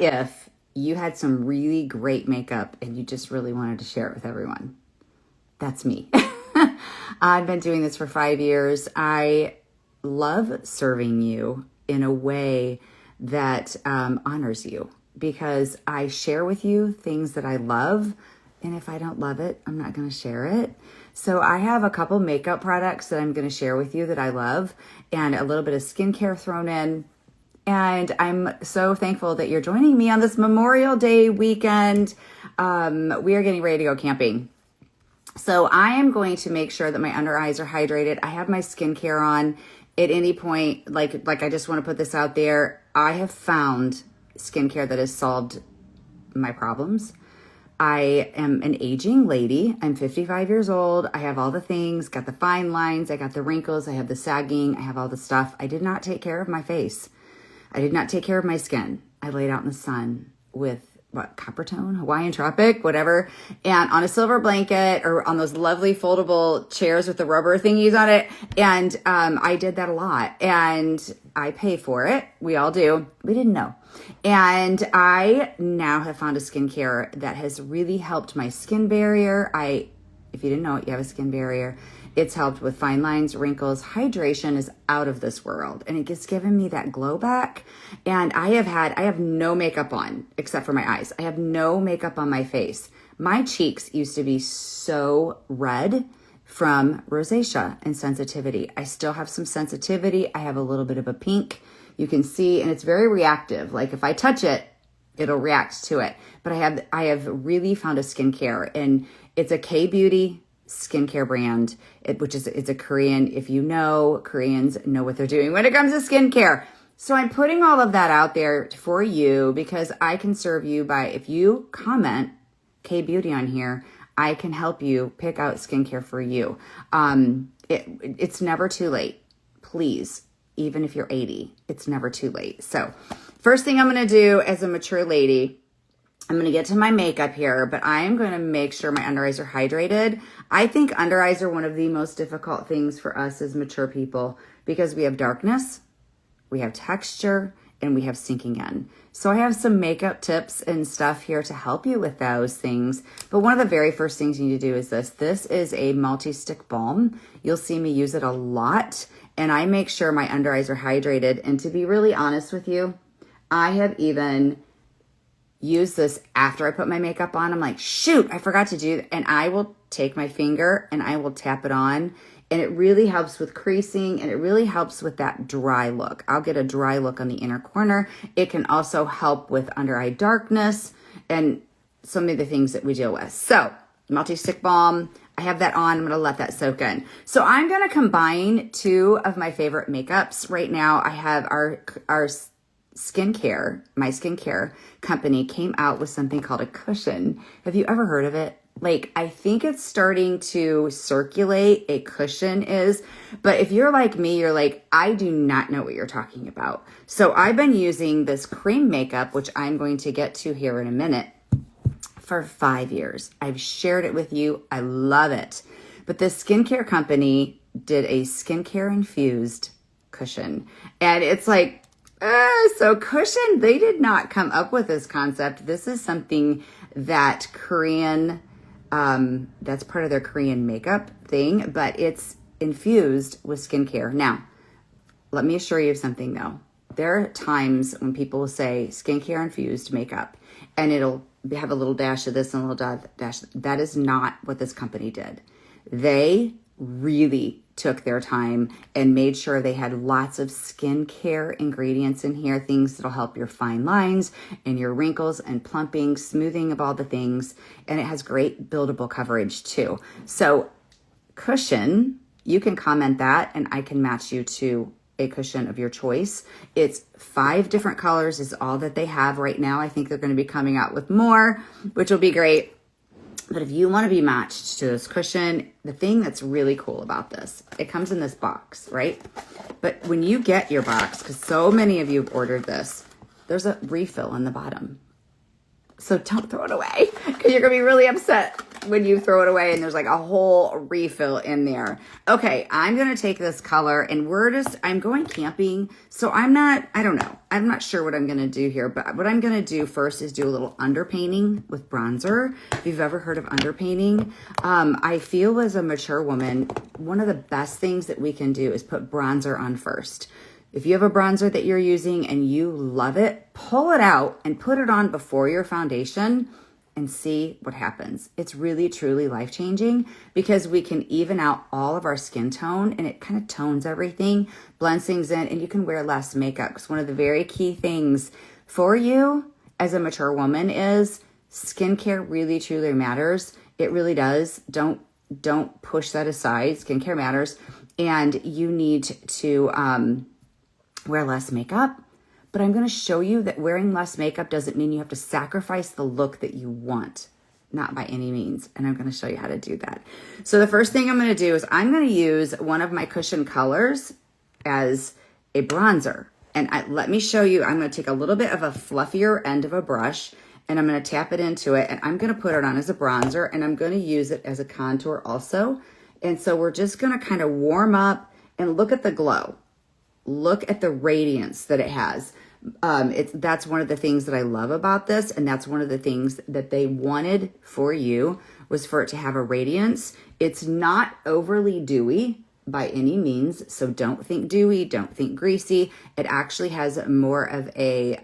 What if you had some really great makeup and you just really wanted to share it with everyone? That's me. I've been doing this for 5 years. I love serving you in a way that honors you, because I share with you things that I love. And if I don't love it, I'm not going to share it. So I have a couple makeup products that I'm going to share with you that I love, and a little bit of skincare thrown in. And I'm so thankful that you're joining me on this Memorial Day weekend. We are getting ready to go camping. So I am going to make sure that my under eyes are hydrated. I have my skincare on at any point. Like I just want to put this out there. I have found skincare that has solved my problems. I am an aging lady. I'm 55 years old. I have all the things, got the fine lines. I got the wrinkles. I have the sagging. I have all the stuff. I did not take care of my face. I did not take care of my skin. I laid out in the sun with copper tone, Hawaiian tropic, whatever, and on a silver blanket or on those lovely foldable chairs with the rubber thingies on it. And I did that a lot, and I pay for it. We all do. We didn't know. And I now have found a skincare that has really helped my skin barrier. If you didn't know it, you have a skin barrier. It's helped with fine lines, wrinkles. Hydration is out of this world, and it just given me that glow back. And I have no makeup on except for my eyes. I have no makeup on my face. My cheeks used to be so red from rosacea and sensitivity. I still have some sensitivity. I have a little bit of a pink. You can see, and it's very reactive. Like if I touch it, it'll react to it. But I have really found a skincare, and it's a Kbeauty skincare brand, it's a Korean. If you know, Koreans know what they're doing when it comes to skincare. So I'm putting all of that out there for you because I can serve you by, if you comment Kbeauty on here, I can help you pick out skincare for you. It's never too late. Please, even if you're 80, it's never too late. So first thing I'm going to do as a mature lady, I'm going to get to my makeup here, but I am going to make sure my under eyes are hydrated. I think under eyes are one of the most difficult things for us as mature people because we have darkness, we have texture, and we have sinking in. So I have some makeup tips and stuff here to help you with those things. But one of the very first things you need to do is this. This is a multi-stick balm. You'll see me use it a lot, and I make sure my under eyes are hydrated. And to be really honest with you, I have even use this after I put my makeup on. I'm like, shoot, I forgot to do that. And I will take my finger and I will tap it on. And it really helps with creasing, and it really helps with that dry look. I'll get a dry look on the inner corner. It can also help with under eye darkness and some of the things that we deal with. So multi-stick balm, I have that on. I'm going to let that soak in. So I'm going to combine two of my favorite makeups. Right now I have our skincare, my skincare company came out with something called a cushion. Have you ever heard of it? Like, I think it's starting to circulate, a cushion is, but if you're like me, you're like, I do not know what you're talking about. So I've been using this cream makeup, which I'm going to get to here in a minute, for 5 years. I've shared it with you. I love it. But this skincare company did a skincare-infused cushion, and it's like, so cushion, they did not come up with this concept. This is something that Korean, that's part of their Korean makeup thing, but it's infused with skincare. Now, let me assure you of something though. There are times when people will say skincare infused makeup, and it'll have a little dash of this and a little dash. That is not what this company did. They really took their time and made sure they had lots of skincare ingredients in here, things that'll help your fine lines and your wrinkles and plumping, smoothing of all the things. And it has great buildable coverage too. So cushion, you can comment that and I can match you to a cushion of your choice. It's 5 different colors is all that they have right now. I think they're going to be coming out with more, which will be great. But if you want to be matched to this cushion, the thing that's really cool about this, it comes in this box, right? But when you get your box, because so many of you have ordered this, there's a refill in the bottom. So don't throw it away because you're going to be really upset. when you throw it away and there's like a whole refill in there. Okay, I'm going to take this color and I'm going camping. So I don't know. I'm not sure what I'm going to do here, but what I'm going to do first is do a little underpainting with bronzer. If you've ever heard of underpainting, I feel as a mature woman, one of the best things that we can do is put bronzer on first. If you have a bronzer that you're using and you love it, pull it out and put it on before your foundation and see what happens. It's really, truly life-changing because we can even out all of our skin tone and it kind of tones everything, blends things in, and you can wear less makeup. Because one of the very key things for you as a mature woman is skincare really, truly matters. It really does. Don't push that aside. Skincare matters. And you need to wear less makeup, but I'm going to show you that wearing less makeup doesn't mean you have to sacrifice the look that you want, not by any means. And I'm going to show you how to do that. So the first thing I'm going to do is I'm going to use one of my cushion colors as a bronzer. And let me show you, I'm going to take a little bit of a fluffier end of a brush and I'm going to tap it into it and I'm going to put it on as a bronzer and I'm going to use it as a contour also. And so we're just going to kind of warm up and look at the glow. Look at the radiance that it has. That's one of the things that I love about this, and that's one of the things that they wanted for you was for it to have a radiance. It's not overly dewy by any means, so don't think dewy, don't think greasy. It actually has more of a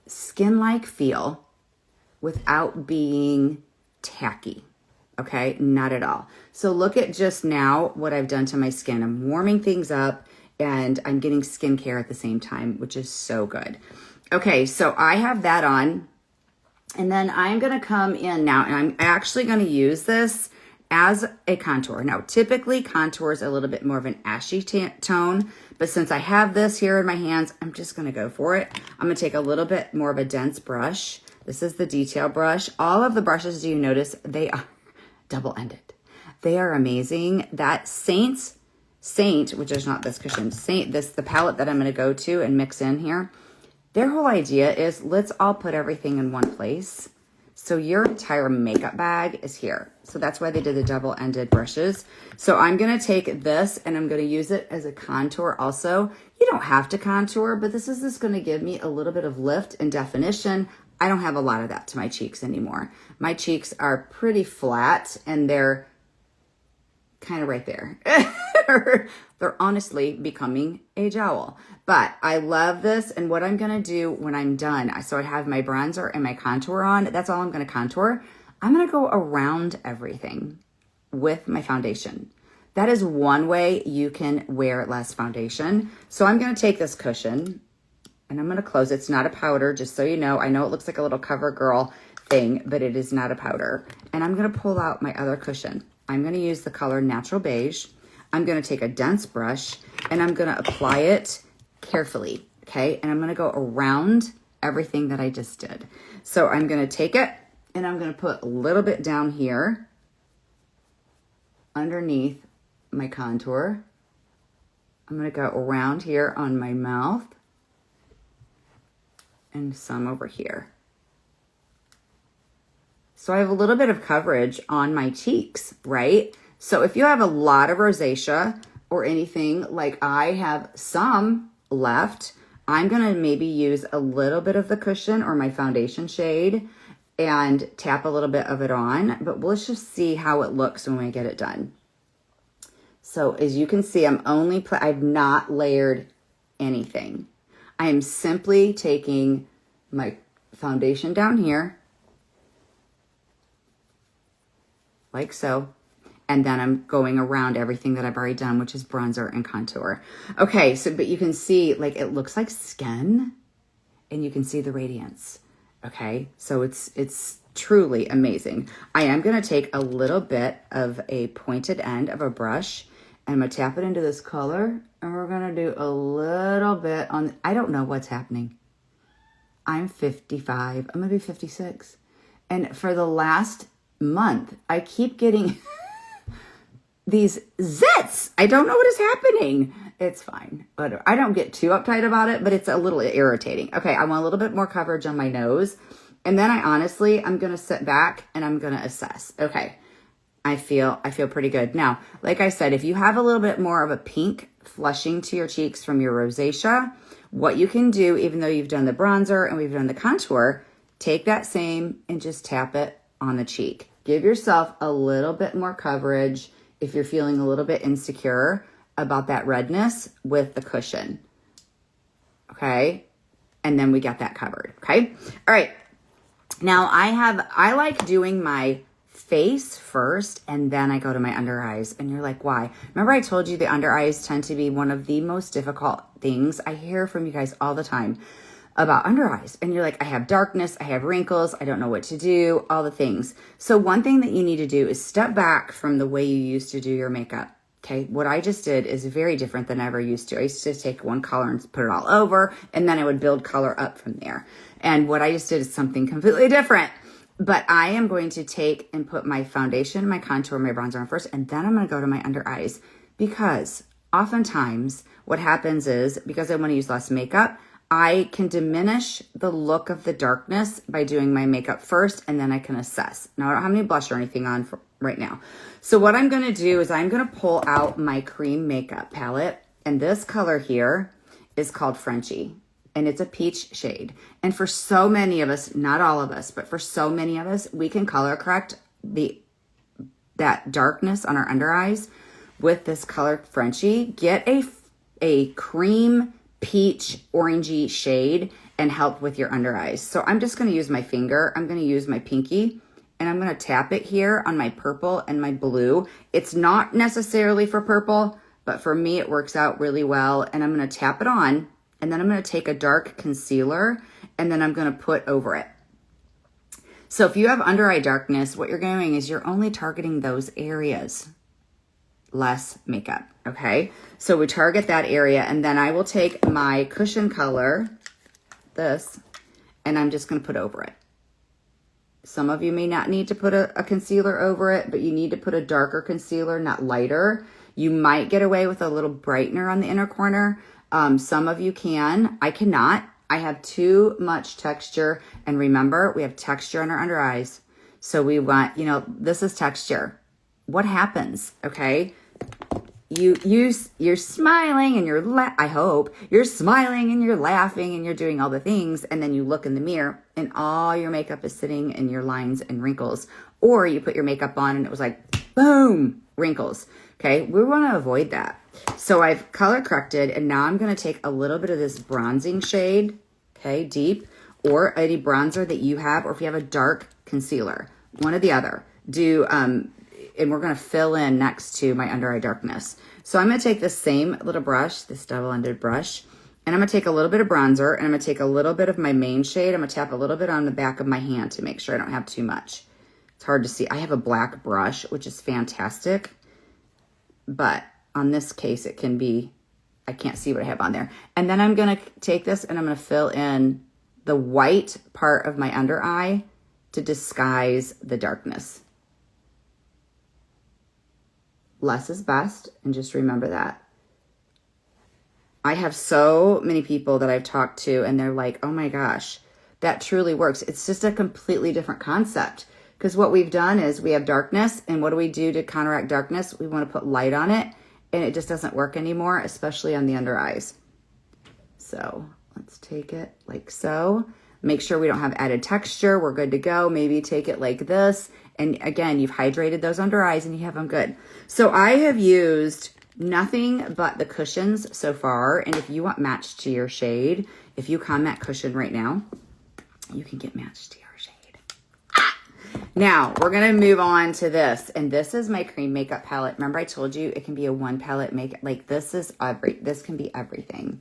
skin-like feel without being tacky. Okay, not at all. So look at just now what I've done to my skin. I'm warming things up and I'm getting skincare at the same time, which is so good. Okay, so I have that on. And then I'm going to come in now and I'm actually going to use this as a contour. Now, typically contour is a little bit more of an ashy tone, but since I have this here in my hands, I'm just going to go for it. I'm going to take a little bit more of a dense brush. This is the detail brush. All of the brushes, do you notice, they are double-ended. They are amazing. That Seint, which is not this cushion, the palette that I'm going to go to and mix in here, their whole idea is let's all put everything in one place. So your entire makeup bag is here. So that's why they did the double-ended brushes. So I'm going to take this and I'm going to use it as a contour also. You don't have to contour, but this is just going to give me a little bit of lift and definition. I don't have a lot of that to my cheeks anymore. My cheeks are pretty flat and they're kind of right there. They're honestly becoming a jowl. But I love this. And what I'm going to do when I'm done, so I have my bronzer and my contour on. That's all I'm going to contour. I'm going to go around everything with my foundation. That is one way you can wear less foundation. So I'm going to take this cushion and I'm going to close it. It's not a powder, just so you know. I know it looks like a little CoverGirl thing, but it is not a powder. And I'm going to pull out my other cushion. I'm going to use the color Natural Beige. I'm going to take a dense brush and I'm going to apply it carefully, okay? And I'm going to go around everything that I just did. So I'm going to take it and I'm going to put a little bit down here underneath my contour. I'm going to go around here on my mouth and some over here. So I have a little bit of coverage on my cheeks, right? So if you have a lot of rosacea or anything, like I have some left, I'm going to maybe use a little bit of the cushion or my foundation shade and tap a little bit of it on, but let's just see how it looks when we get it done. So as you can see, I've not layered anything. I am simply taking my foundation down here, like so, and then I'm going around everything that I've already done, which is bronzer and contour. Okay, so, but you can see, like, it looks like skin, and you can see the radiance, okay? So it's truly amazing. I am gonna take a little bit of a pointed end of a brush, and I'm gonna tap it into this color, and we're gonna do a little bit on, I don't know what's happening. I'm 55, I'm gonna be 56. And for the last month, I keep getting these zits. I don't know what is happening. It's fine. I don't get too uptight about it, but it's a little irritating. Okay, I want a little bit more coverage on my nose. And then I'm going to sit back and I'm going to assess. Okay. I feel pretty good. Now, like I said, if you have a little bit more of a pink flushing to your cheeks from your rosacea, what you can do, even though you've done the bronzer and we've done the contour, take that same and just tap it on the cheek. Give yourself a little bit more coverage if you're feeling a little bit insecure about that redness with the cushion. Okay. And then we got that covered. Okay. All right. Now I like doing my face first and then I go to my under eyes. And you're like, why? Remember I told you the under eyes tend to be one of the most difficult things. I hear from you guys all the time about under eyes. And you're like, I have darkness, I have wrinkles, I don't know what to do, all the things. So one thing that you need to do is step back from the way you used to do your makeup. Okay, what I just did is very different than I ever used to. I used to take one color and put it all over, and then I would build color up from there. And what I just did is something completely different. But I am going to take and put my foundation, my contour, my bronzer on first, and then I'm going to go to my under eyes. Because oftentimes what happens is, because I want to use less makeup, I can diminish the look of the darkness by doing my makeup first, and then I can assess. Now, I don't have any blush or anything on for right now. So what I'm going to do is I'm going to pull out my cream makeup palette, and this color here is called Frenchie, and it's a peach shade. And for so many of us, not all of us, but for so many of us, we can color correct that darkness on our under eyes with this color Frenchie. Get a cream peach orangey shade and help with your under eyes. So I'm just going to use my finger. I'm going to use my pinky and I'm going to tap it here on my purple and my blue. It's not necessarily for purple, but for me it works out really well. And I'm going to tap it on, and then I'm going to take a dark concealer and then I'm going to put over it. So if you have under eye darkness, what you're doing is you're only targeting those areas. Less makeup, okay? So we target that area, and then I will take my cushion color, this, and I'm just going to put over it. Some of you may not need to put a concealer over it, but you need to put a darker concealer, not lighter. You might get away with a little brightener on the inner corner. Some of you can. I cannot. I have too much texture, and remember, we have texture on our under eyes. So we want, this is texture. What happens, okay? You're smiling and I hope you're smiling and you're laughing and you're doing all the things, and then you look in the mirror and all your makeup is sitting in your lines and wrinkles, or you put your makeup on and it was like boom, wrinkles. Okay, we want to avoid that. So I've color corrected, and now I'm going to take a little bit of this bronzing shade, okay, deep, or any bronzer that you have, or if you have a dark concealer, one or the other. And we're going to fill in next to my under eye darkness. So I'm going to take the same little brush, this double-ended brush, and I'm going to take a little bit of bronzer, and I'm going to take a little bit of my main shade. I'm going to tap a little bit on the back of my hand to make sure I don't have too much. It's hard to see. I have a black brush, which is fantastic, but on this case, it can be, I can't see what I have on there. And then I'm going to take this and I'm going to fill in the white part of my under eye to disguise the darkness. Less is best, and just remember that. I have so many people that I've talked to, and they're like, oh my gosh, that truly works. It's just a completely different concept, because what we've done is we have darkness, and what do we do to counteract darkness? We want to put light on it, and it just doesn't work anymore, especially on the under eyes. So let's take it like so. Make sure we don't have added texture. We're good to go. Maybe take it like this. And again, you've hydrated those under eyes and you have them good. So I have used nothing but the cushions so far. And if you want matched to your shade, if you comment cushion right now, you can get matched to your shade. Now, we're going to move on to this. And this is my cream makeup palette. Remember I told you it can be a one palette makeup. Like this can be everything.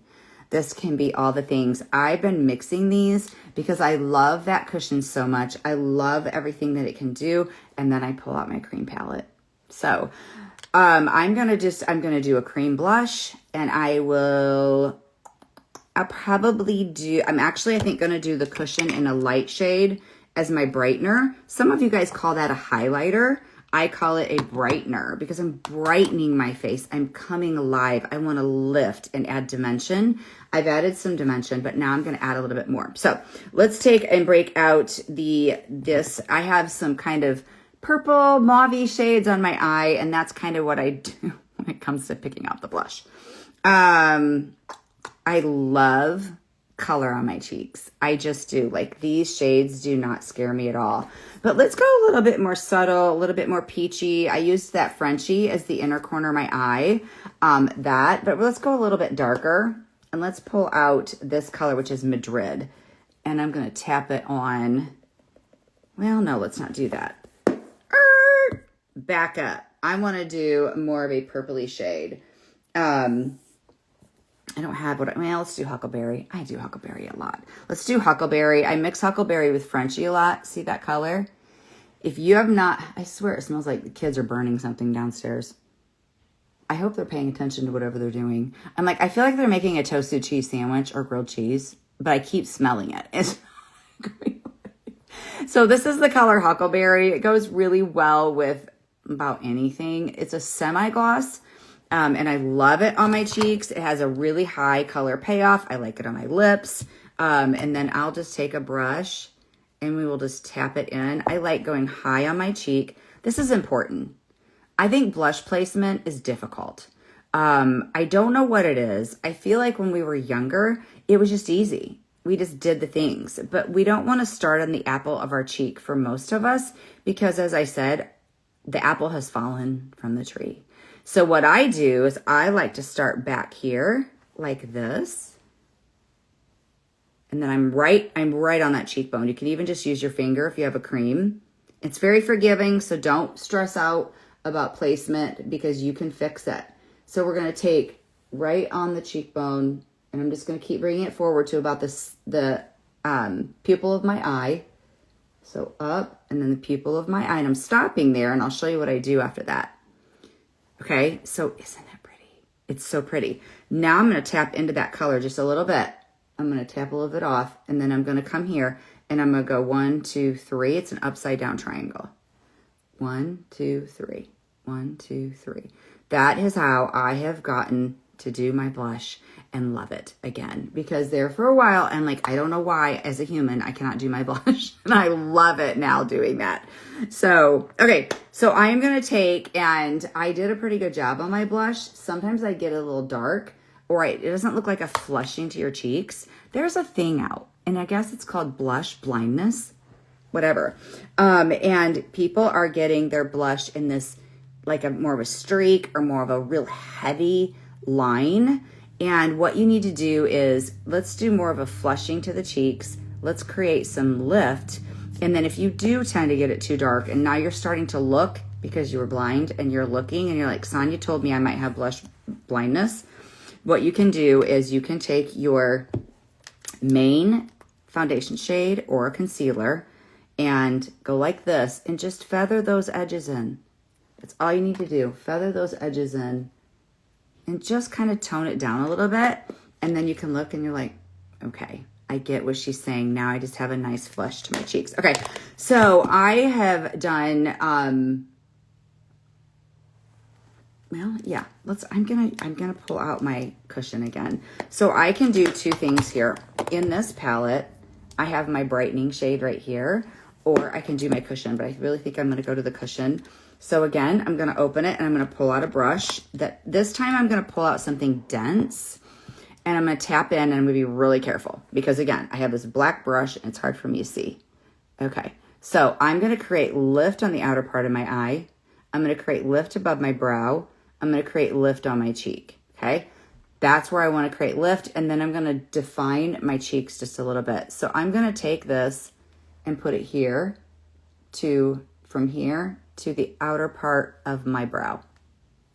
This can be all the things. I've been mixing these because I love that cushion so much. I love everything that it can do. And then I pull out my cream palette. So I'm going to do a cream blush, and I probably do, I think going to do the cushion in a light shade as my brightener. Some of you guys call that a highlighter. I call it a brightener because I'm brightening my face. I'm coming alive. I want to lift and add dimension. I've added some dimension, but now I'm going to add a little bit more. So let's take and break out this. I have some kind of purple mauve shades on my eye, and that's kind of what I do when it comes to picking out the blush. I love color on my cheeks. I just do. Like, these shades do not scare me at all. But let's go a little bit more subtle, a little bit more peachy. I used that Frenchie as the inner corner of my eye. But let's go a little bit darker. And let's pull out this color, which is Madrid. And I'm going to tap it on. Well, no, let's not do that. Back up. I want to do more of a purpley shade. I don't have well, let's do Huckleberry. I do Huckleberry a lot. Let's do Huckleberry. I mix Huckleberry with Frenchie a lot. See that color? If you have not, I swear it smells like the kids are burning something downstairs. I hope they're paying attention to whatever they're doing. I'm like, I feel like they're making a toasted cheese sandwich or grilled cheese, but I keep smelling it. It's great. So this is the color Huckleberry. It goes really well with about anything. It's a semi-gloss. And I love it on my cheeks. It has a really high color payoff. I like it on my lips. And then I'll just take a brush and we will just tap it in. I like going high on my cheek. This is important. I think blush placement is difficult. I don't know what it is. I feel like when we were younger, it was just easy. We just did the things. But we don't want to start on the apple of our cheek for most of us because, as I said, the apple has fallen from the tree. So what I do is I like to start back here like this. And then I'm right on that cheekbone. You can even just use your finger if you have a cream. It's very forgiving, so don't stress out about placement because you can fix it. So we're going to take right on the cheekbone, and I'm just going to keep bringing it forward to about the pupil of my eye. So up, and then the pupil of my eye. And I'm stopping there, and I'll show you what I do after that. Okay, so isn't that pretty? It's so pretty. Now I'm going to tap into that color just a little bit. I'm going to tap a little bit off, and then I'm going to come here, and I'm going to go 1, 2, 3. It's an upside down triangle. 1, 2, 3. 1, 2, 3. That is how I have gotten to do my blush and love it again. Because there for a while, I'm like, I don't know why, as a human, I cannot do my blush. And I love it now doing that. So, okay. So I am going to take, and I did a pretty good job on my blush. Sometimes I get a little dark, or it doesn't look like a flushing to your cheeks. There's a thing out, and I guess it's called blush blindness, whatever. And people are getting their blush in this, like more of a streak or more of a real heavy line. And what you need to do is, let's do more of a flushing to the cheeks. Let's create some lift. And then if you do tend to get it too dark and now you're starting to look because you were blind and you're looking and you're like, Sonia told me I might have blush blindness. What you can do is you can take your main foundation shade or a concealer and go like this and just feather those edges in. That's all you need to do. Feather those edges in and just kind of tone it down a little bit. And then you can look and you're like, okay, I get what she's saying. Now I just have a nice flush to my cheeks. Okay, so I have done, well, yeah, I'm gonna pull out my cushion again. So I can do two things here. In this palette, I have my brightening shade right here, or I can do my cushion, but I really think I'm gonna go to the cushion. So again, I'm gonna open it and I'm gonna pull out a brush. This time I'm gonna pull out something dense and I'm gonna tap in and I'm gonna be really careful because again, I have this black brush and it's hard for me to see. Okay, so I'm gonna create lift on the outer part of my eye. I'm gonna create lift above my brow. I'm gonna create lift on my cheek, okay? That's where I wanna create lift, and then I'm gonna define my cheeks just a little bit. So I'm gonna take this and put it here from here to the outer part of my brow,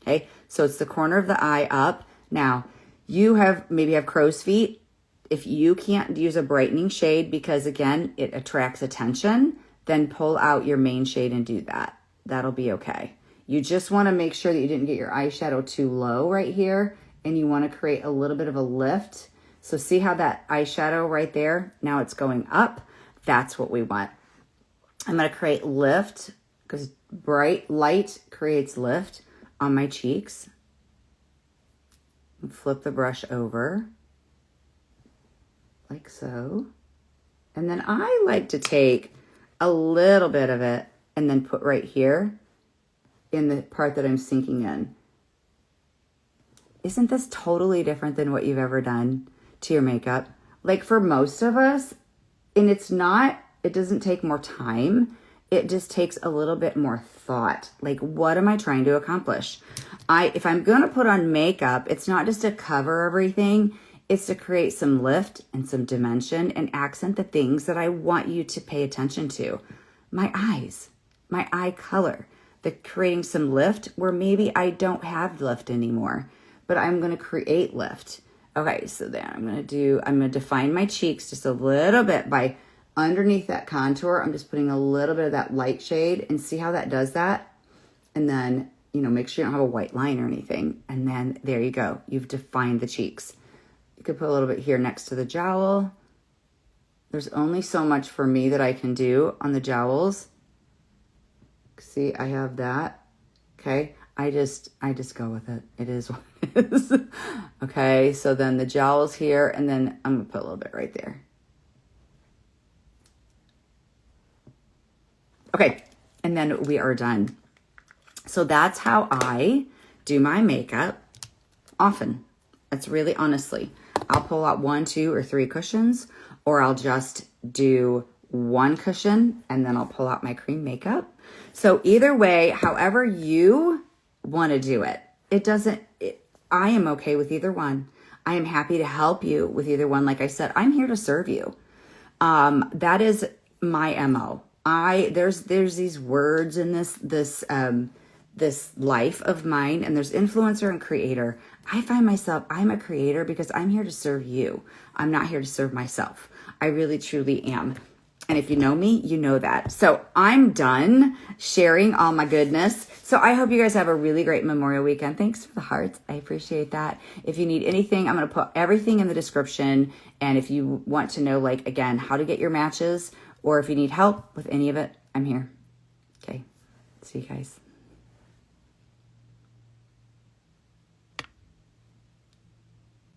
okay? So it's the corner of the eye up. Now, you maybe have crow's feet. If you can't use a brightening shade because, again, it attracts attention, then pull out your main shade and do that. That'll be okay. You just want to make sure that you didn't get your eyeshadow too low right here, and you want to create a little bit of a lift. So see how that eyeshadow right there, now it's going up? That's what we want. I'm going to create lift because bright light creates lift on my cheeks. Flip the brush over like so. And then I like to take a little bit of it and then put right here in the part that I'm sinking in. Isn't this totally different than what you've ever done to your makeup? Like for most of us, and it doesn't take more time. It just takes a little bit more thought. Like, what am I trying to accomplish? If I'm going to put on makeup, it's not just to cover everything. It's to create some lift and some dimension and accent the things that I want you to pay attention to. My eyes, my eye color, creating some lift where maybe I don't have lift anymore, but I'm going to create lift. Okay, so then I'm going to define my cheeks just a little bit by underneath that contour. I'm just putting a little bit of that light shade and see how that does that. And then, make sure you don't have a white line or anything. And then there you go. You've defined the cheeks. You could put a little bit here next to the jowl. There's only so much for me that I can do on the jowls. See, I have that. Okay. I just go with it. It is what it is. Okay. So then the jowls here, and then I'm going to put a little bit right there. Okay. And then we are done. So that's how I do my makeup often. That's really honestly. I'll pull out 1, 2, or 3 cushions, or I'll just do 1 cushion and then I'll pull out my cream makeup. So either way, however you want to do it, I am okay with either one. I am happy to help you with either one. Like I said, I'm here to serve you. That is my MO. There's these words in this life of mine, and there's influencer and creator. I find myself, I'm a creator because I'm here to serve you. I'm not here to serve myself. I really, truly am. And if you know me, you know that. So I'm done sharing all my goodness. So I hope you guys have a really great Memorial weekend. Thanks for the hearts. I appreciate that. If you need anything, I'm going to put everything in the description. And if you want to know, again, how to get your matches, or if you need help with any of it, I'm here. Okay. See you guys.